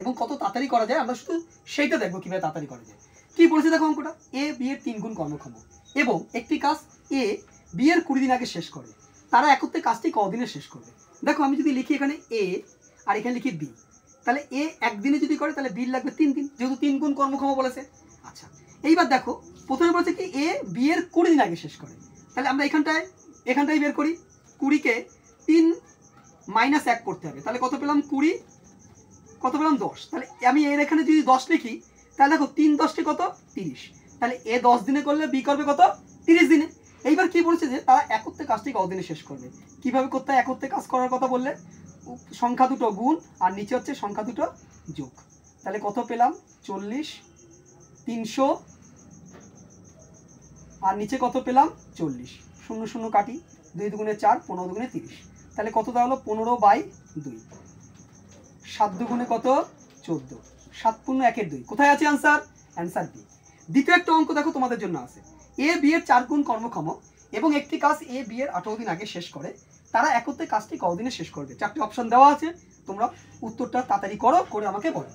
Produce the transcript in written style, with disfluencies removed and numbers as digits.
এবং কত তাড়াতাড়ি করা যায় আমরা শুধু সেইটা দেখবো কীভাবে তাড়াতাড়ি করা যায়। কী বলেছে দেখো অঙ্কটা, এ বি এর 3 গুণ কর্মক্ষম এবং একটি কাজ এ বি এর 20 দিন আগে শেষ করে, তারা একত্রে কাজটি কদিনে শেষ করবে। দেখো আমি যদি লিখি এখানে এ আর এখানে লিখি বি, তাহলে এ একদিনে যদি করে তাহলে বি লাগবে 3 দিন, যেহেতু 3 গুণ কর্মক্ষম বলেছে। আচ্ছা এইবার দেখো প্রথমে বলেছে কি এ বি এর 20 দিন আগে শেষ করে, তাহলে আমরা এখানটায় বের করি। 20কে 3 - 1 করতে হবে, তাহলে কত পেলাম 20, কত পেলাম 10। তাহলে আমি এর এখানে যদি 10 লিখি তাহলে দেখো 3 10 কত 30, তাহলে এ 10 দিনে করলে বি করবে কত 30 দিনে। এইবার কি বলছে যে তারা একত্রে কাজটি কতদিনে শেষ করবে। কিভাবে করতে হয় একত্রে কাজ করার কথা বললে, সংখ্যা দুটো গুণ আর নিচে হচ্ছে সংখ্যা দুটো যোগ, তাহলে কত পেলাম 40, 300 আর নিচে কত পেলাম 40, 0 0 কাটি, 2 দুগুণে 4, 15 দুগুণে 30, তাহলে কত দাঁড়ালো 15/2, 7 দুগুণে কত 14, 7 পূর্ণ 1 2। কোথায় আছে আনসার? Answer B. দ্বিতীয় একটা অঙ্ক দেখো তোমাদের জন্য আছে, এ বি এর 4 গুণ কর্মক্ষম এবং একটি কাজ এ বি এর 18 দিন আগে শেষ করে, তারা একত্রে কাজটি কতদিনে শেষ করবে। 4টি অপশন দেওয়া আছে, তোমরা উত্তরটা তাড়াতাড়ি করো, করে আমাকে বলো।